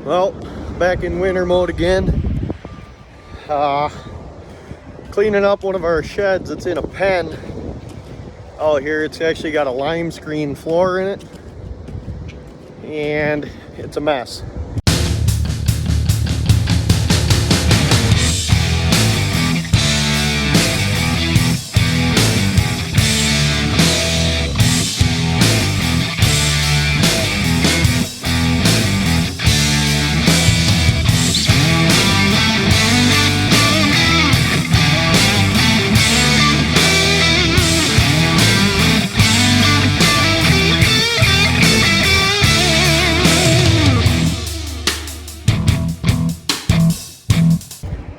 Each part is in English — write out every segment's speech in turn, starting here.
Well, back in winter mode again. Cleaning up one of our sheds that's in a pen. Oh, here it's actually got a lime screen floor in it, and it's a mess.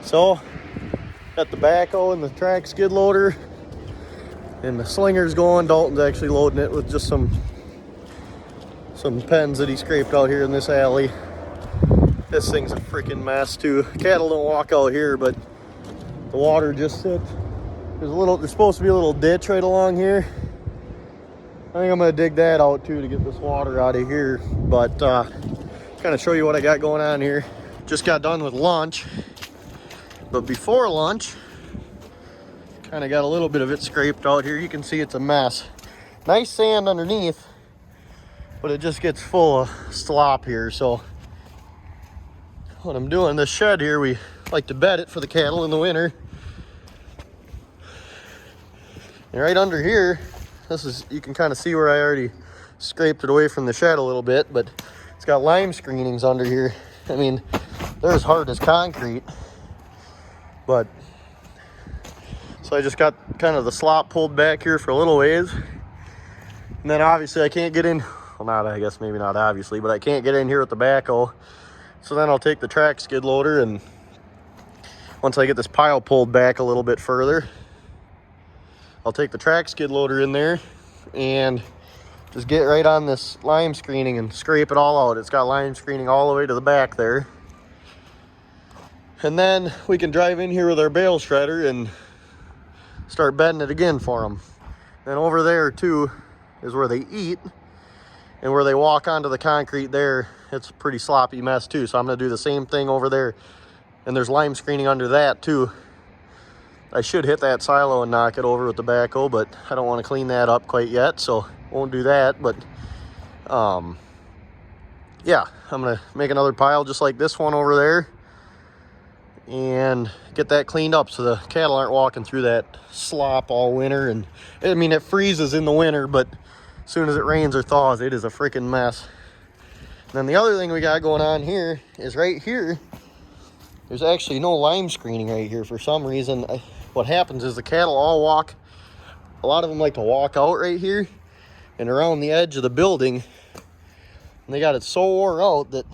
So, got the backhoe and the track skid loader, and the slinger's going. Dalton's actually loading it with just some pens that he scraped out here in this alley. This thing's a freaking mess too. Cattle don't walk out here, but the water just sits. There's supposed to be a little ditch right along here. I think I'm gonna dig that out too to get this water out of here. But kind of show you what I got going on here. Just got done with lunch. But before lunch, kind of got a little bit of it scraped out here. You can see it's a mess. Nice sand underneath, but it just gets full of slop here. So what I'm doing, this shed here, we like to bed it for the cattle in the winter. And right under here, you can kind of see where I already scraped it away from the shed a little bit, but it's got lime screenings under here. I mean, they're as hard as concrete. But, so I just got kind of the slop pulled back here for a little ways. And then obviously I can't get in, well, I guess maybe not obviously, but I can't get in here with the backhoe. So then I'll take the track skid loader, and once I get this pile pulled back a little bit further, I'll take the track skid loader in there and just get right on this lime screening and scrape it all out. It's got lime screening all the way to the back there. And then we can drive in here with our bale shredder and start bedding it again for them. Then over there too is where they eat, and where they walk onto the concrete there, it's a pretty sloppy mess too. So I'm gonna do the same thing over there. And there's lime screening under that too. I should hit that silo and knock it over with the backhoe, but I don't want to clean that up quite yet, so won't do that. But yeah, I'm gonna make another pile just like this one over there and get that cleaned up so the cattle aren't walking through that slop all winter. And I mean, it freezes in the winter, but as soon as it rains or thaws, it is a freaking mess. And then the other thing we got going on here is right here, there's actually no lime screening right here for some reason. What happens is the cattle all walk, a lot of them like to walk out right here and around the edge of the building, and they got it so wore out that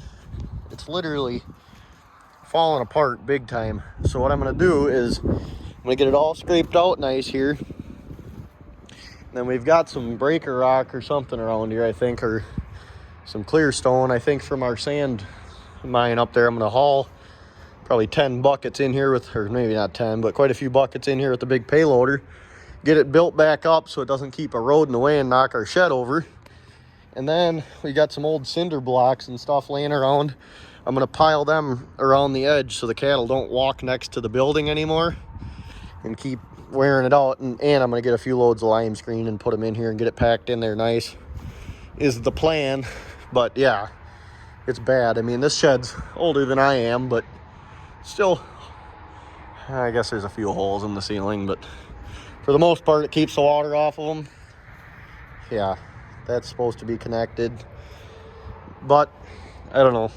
it's literally falling apart big time. So what I'm going to do is I'm going to get it all scraped out nice here. And then we've got some breaker rock or something around here, I think, or some clear stone, I think, from our sand mine up there. I'm going to haul probably 10 buckets in here with, or maybe not 10, but quite a few buckets in here with the big payloader. Get it built back up so it doesn't keep eroding away and knock our shed over. And then we got some old cinder blocks and stuff laying around. I'm gonna pile them around the edge so the cattle don't walk next to the building anymore and keep wearing it out. And I'm gonna get a few loads of lime screen and put them in here and get it packed in there nice, is the plan. But yeah, it's bad. I mean, this shed's older than I am, but still, I guess there's a few holes in the ceiling, but for the most part, it keeps the water off of them. Yeah, that's supposed to be connected, but I don't know.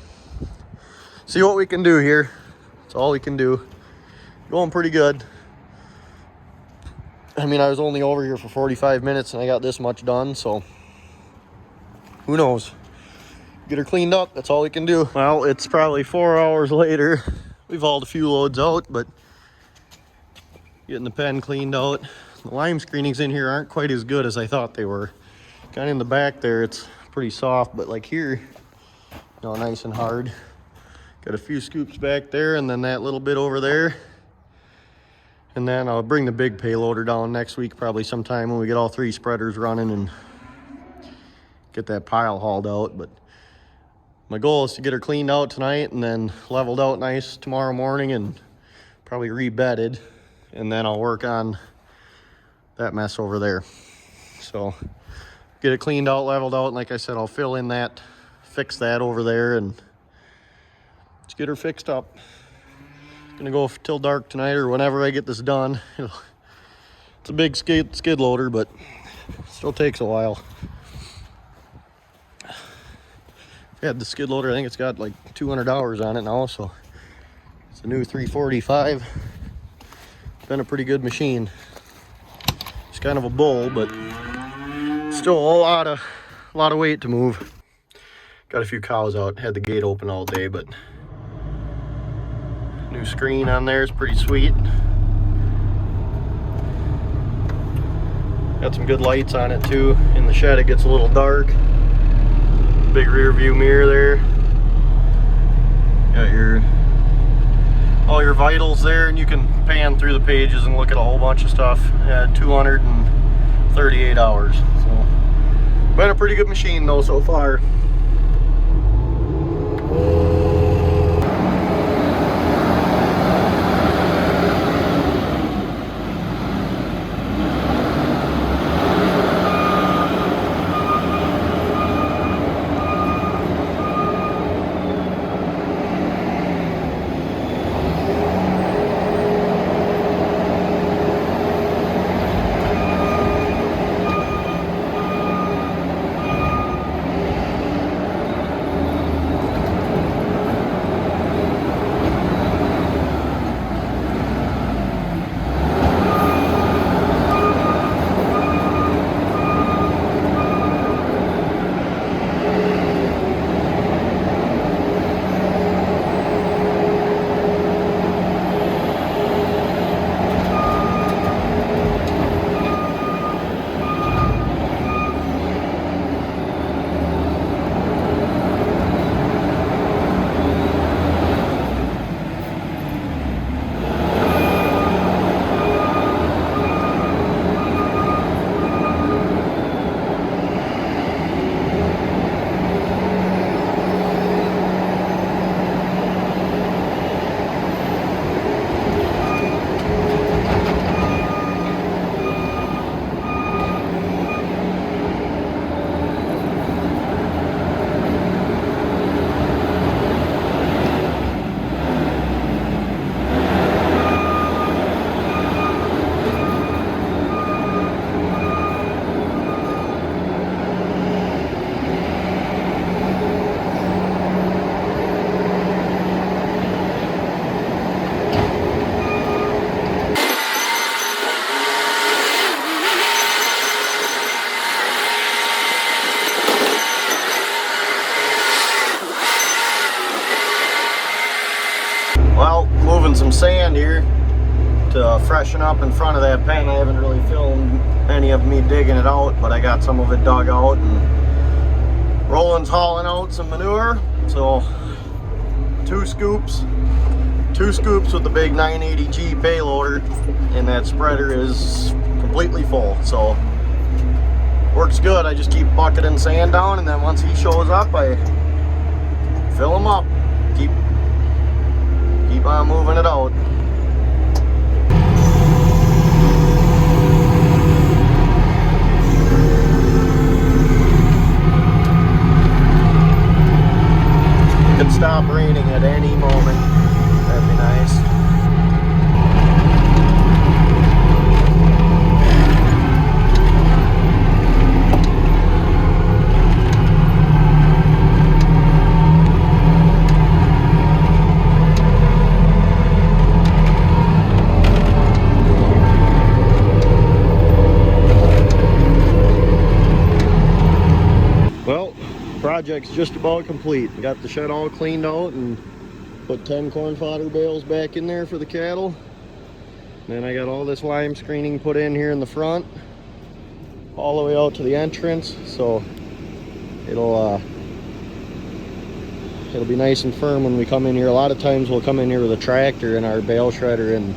See what we can do here. That's all we can do. Going pretty good. I mean, I was only over here for 45 minutes and I got this much done, so who knows? Get her cleaned up, that's all we can do. Well, it's probably 4 hours later. We've hauled a few loads out, but getting the pen cleaned out. The lime screenings in here aren't quite as good as I thought they were. Kind of in the back there, it's pretty soft, but like here, you know, nice and hard. Got a few scoops back there, and then that little bit over there. And then I'll bring the big payloader down next week, probably sometime when we get all 3 spreaders running and get that pile hauled out. But My goal is to get her cleaned out tonight and then leveled out nice tomorrow morning and probably rebedded. And then I'll work on that mess over there. So get it cleaned out, leveled out, and like I said, I'll fill in that, fix that over there, and let's get her fixed up. Gonna go till dark tonight or whenever I get this done. It's a big skid loader, but still takes a while. I had the skid loader, I think it's got like 200 hours on it now, so it's a new 345. Been a pretty good machine. It's kind of a bull, but still a lot of weight to move. Got a few cows out, had the gate open all day, but new screen on there is pretty sweet. Got some good lights on it too. In the shed it gets a little dark. Big rear view mirror there. Got all your vitals there, and you can pan through the pages and look at a whole bunch of stuff. Had 238 hours. So been a pretty good machine though so far. Well, moving some sand here to freshen up in front of that pen. I haven't really filmed any of me digging it out, but I got some of it dug out, and Roland's hauling out some manure. So two scoops with the big 980G payloader, and that spreader is completely full. So works good. I just keep bucketing sand down, and then once he shows up, I fill him up. Keep on moving it out. It could stop raining at any moment. That'd be nice. Project's just about complete. Got the shed all cleaned out and put 10 corn fodder bales back in there for the cattle. Then I got all this lime screening put in here in the front, all the way out to the entrance, so it'll be nice and firm when we come in here. A lot of times we'll come in here with a tractor and our bale shredder and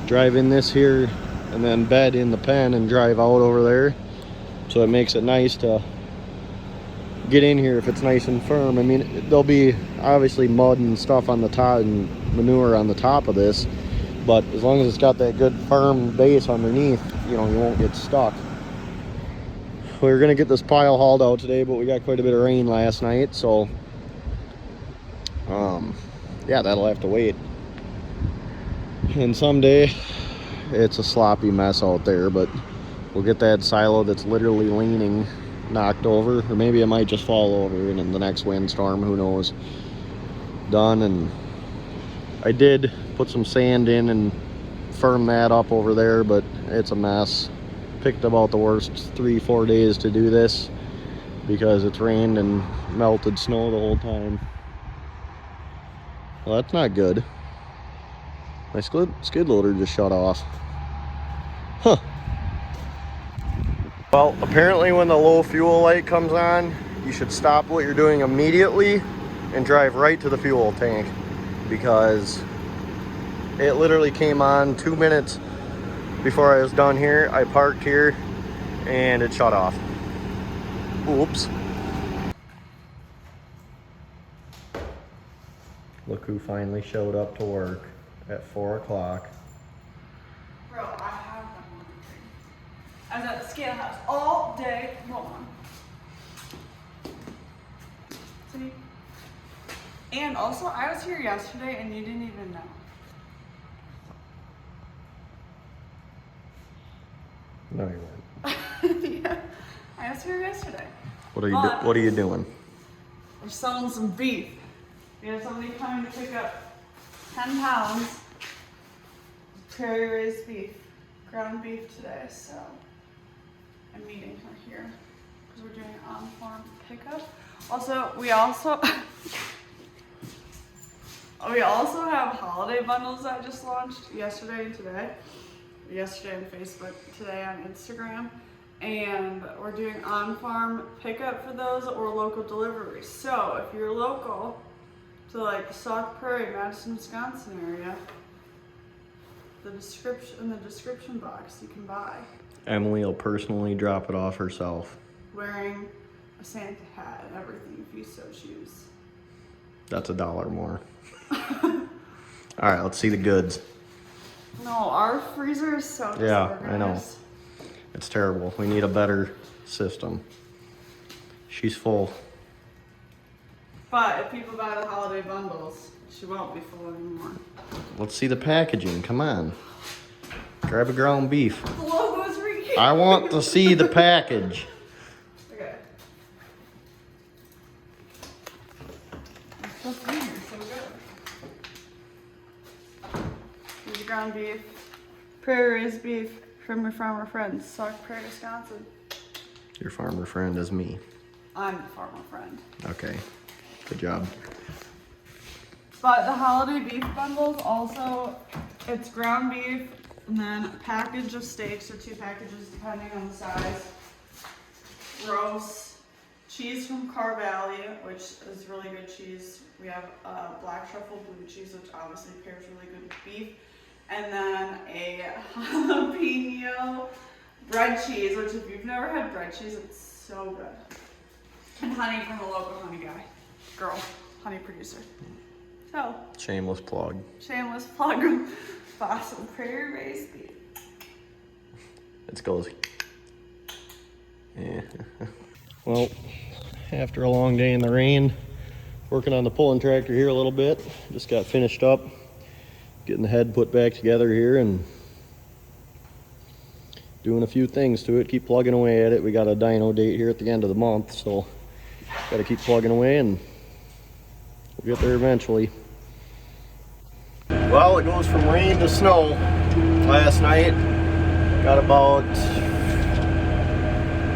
drive in this here and then bed in the pen and drive out over there. So it makes it nice to get in here if it's nice and firm. I mean, there'll be obviously mud and stuff on the top and manure on the top of this, but as long as it's got that good firm base underneath, you know, you won't get stuck. We were gonna get this pile hauled out today, but we got quite a bit of rain last night, so yeah, that'll have to wait. And someday it's a sloppy mess out there, but we'll get that silo that's literally leaning knocked over, or maybe it might just fall over and in the next windstorm, who knows, done. And I did put some sand in and firm that up over there, but it's a mess. Picked about the worst 3-4 days to do this because it's rained and melted snow the whole time. Well, that's not good. My skid loader just shut off. Huh. Well, apparently when the low fuel light comes on, you should stop what you're doing immediately and drive right to the fuel tank, because it literally came on 2 minutes before I was done here. I parked here and it shut off. Oops. Look who finally showed up to work at 4 o'clock. Bro, I have been wondering. I was at the scale house all day long. See? And also, I was here yesterday and you didn't even know. No, you weren't. Yeah, I was here yesterday. What are you doing? We're selling some beef. We have somebody coming to pick up 10 pounds of prairie raised beef, ground beef today, so I'm meeting her here because we're doing on-farm pickup. Also, we also have holiday bundles that just launched yesterday and today. Yesterday on Facebook, today on Instagram, and we're doing on-farm pickup for those or local deliveries. So if you're local to like the Sauk Prairie, Madison, Wisconsin area, in the description box you can buy. Emily will personally drop it off herself. Wearing a Santa hat and everything if you so choose. That's $1 more. All right, let's see the goods. No, our freezer is so disorganized. Yeah, I know. It's terrible. We need a better system. She's full. But if people buy the holiday bundles, she won't be full anymore. Let's see the packaging. Come on. Grab a ground beef. The logo's reading. I want to see the package. Okay. It's supposed to be here, so good. Here's your ground beef. Prairie raised beef from your farmer friends, Sauk Prairie, Wisconsin. Your farmer friend is me. I'm the farmer friend. Okay. Good job. But the holiday beef bundles also, it's ground beef and then a package of steaks or 2 packages depending on the size. Roast, cheese from Car Valley, which is really good cheese. We have black truffle blue cheese, which obviously pairs really good with beef. And then a jalapeno bread cheese, which if you've never had bread cheese, it's so good. And honey from a local honey guy. Girl, honey producer. So, Shameless plug. shameless plug. Buy some prairie raised beef. It goes. Yeah. Well, after a long day in the rain, working on the pulling tractor here a little bit. Just got finished up, getting the head put back together here and doing a few things to it. Keep plugging away at it. We got a dyno date here at the end of the month, so got to keep plugging away and we'll get there eventually. Well, it goes from rain to snow. Last night got about,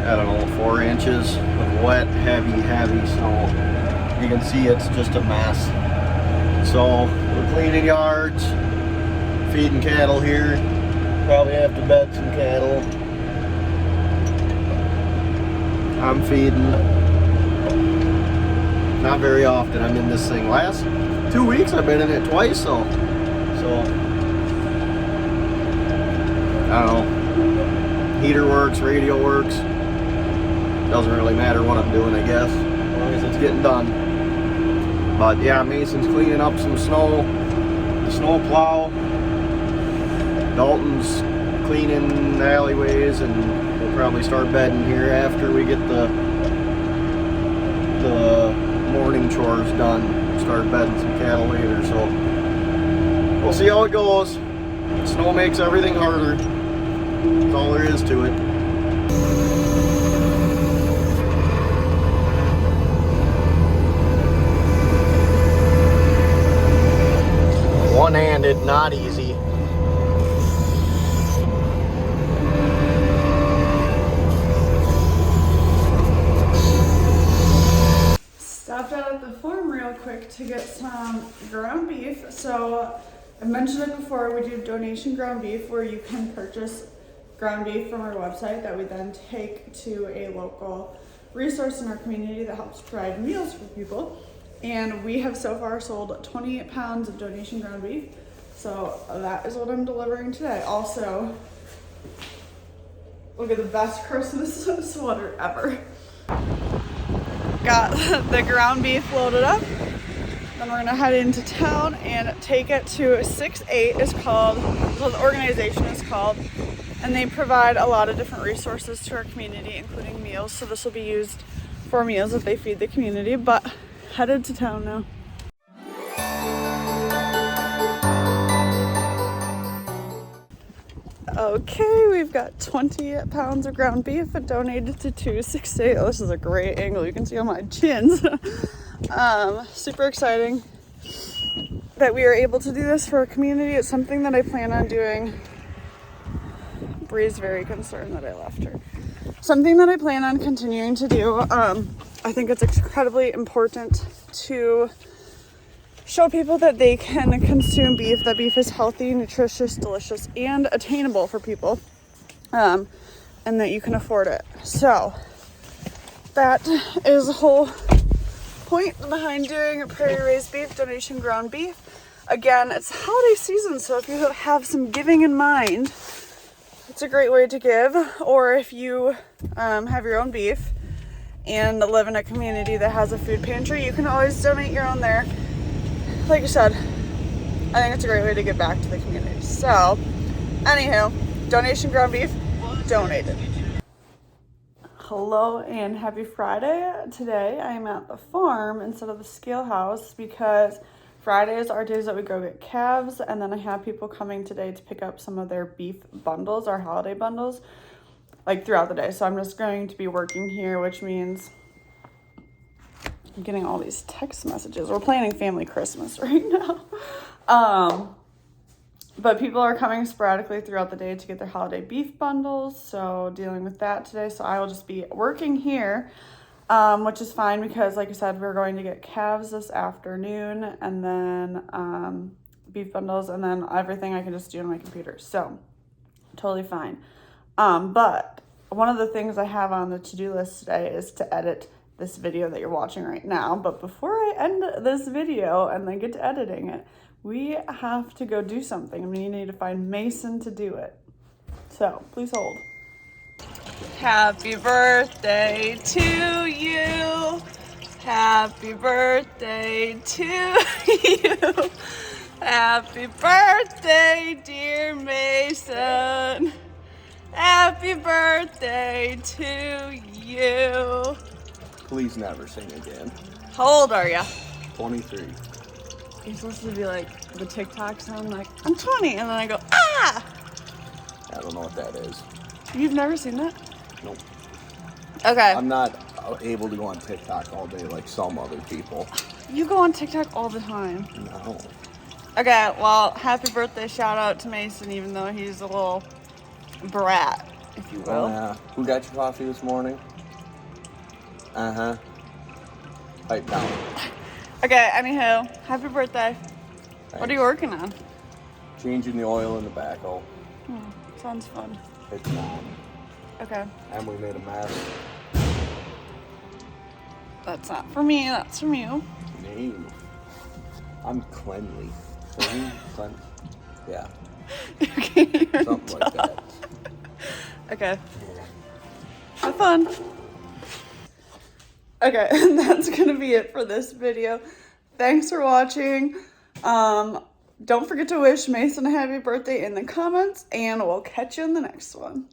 I don't know, 4 inches of wet, heavy snow. You can see it's just a mess. So we're cleaning yards, feeding cattle here. Probably have to bed some cattle. I'm feeding. Not very often I'm in this thing. Last 2 weeks I've been in it twice, so I don't know. Heater works, radio works. Doesn't really matter what I'm doing, I guess. long as it's getting done. But yeah, Mason's cleaning up some snow, the snow plow. Dalton's cleaning the alleyways, and we'll probably start bedding here after we get the morning chores done. Start bedding some cattle later, so we'll see how it goes. Snow makes everything harder. That's all there is to it. One-handed, not easy. Stopped out at the farm real quick to get some ground beef. So I mentioned it before, we do donation ground beef where you can purchase ground beef from our website that we then take to a local resource in our community that helps provide meals for people. And we have so far sold 20 pounds of donation ground beef. So that is what I'm delivering today. Also, look at the best Christmas sweater ever. Got the ground beef loaded up. Then we're gonna head into town and take it to 6-8 is called, well, the organization is called, and they provide a lot of different resources to our community, including meals. So this will be used for meals that they feed the community, but headed to town now. Okay, we've got 20 pounds of ground beef donated to 6-8. Oh, this is a great angle. You can see on my chins. Super exciting that we are able to do this for our community. It's something that I plan on doing. Bree's very concerned that I left her. Something that I plan on continuing to do. I think it's incredibly important to show people that they can consume beef, that beef is healthy, nutritious, delicious, and attainable for people, and that you can afford it. So that is the whole point behind doing a prairie raised beef, donation ground beef. Again, it's holiday season, so if you have some giving in mind, it's a great way to give. Or if you have your own beef and live in a community that has a food pantry, you can always donate your own there. Like I said, I think it's a great way to give back to the community. So, anywho, donation ground beef donated. Hello and happy Friday. Today I am at the farm instead of the scale house because Fridays are days that we go get calves, and then I have people coming today to pick up some of their beef bundles, our holiday bundles, like throughout the day. So I'm just going to be working here, which means I'm getting all these text messages. We're planning family Christmas right now. But people are coming sporadically throughout the day to get their holiday beef bundles. So dealing with that today. So I will just be working here, which is fine because like I said, we're going to get calves this afternoon and then beef bundles and then everything I can just do on my computer. So totally fine. But one of the things I have on the to-do list today is to edit this video that you're watching right now. But before I end this video and then get to editing it, we have to go do something. I mean, you need to find Mason to do it. So please hold. Happy birthday to you. Happy birthday to you. Happy birthday, dear Mason. Happy birthday to you. Please never sing again. How old are you? 23. You're supposed to be like the TikTok sound, like, I'm 20, and then I go, ah! I don't know what that is. You've never seen that? Nope. Okay. I'm not able to go on TikTok all day like some other people. You go on TikTok all the time. No. Okay, well, happy birthday shout out to Mason, even though he's a little brat, if you will. Oh, yeah. Who got your coffee this morning? Uh-huh. Pipe down. Okay, anywho, happy birthday. Thanks. What are you working on? Changing the oil in the backhoe. Sounds fun. It's not. Okay. And we made a mess. That's not for me, that's from you. No. I'm cleanly. Yeah. Okay, Something like that. Okay. Have fun. Okay, and that's gonna be it for this video. Thanks for watching. Don't forget to wish Mason a happy birthday in the comments, and we'll catch you in the next one.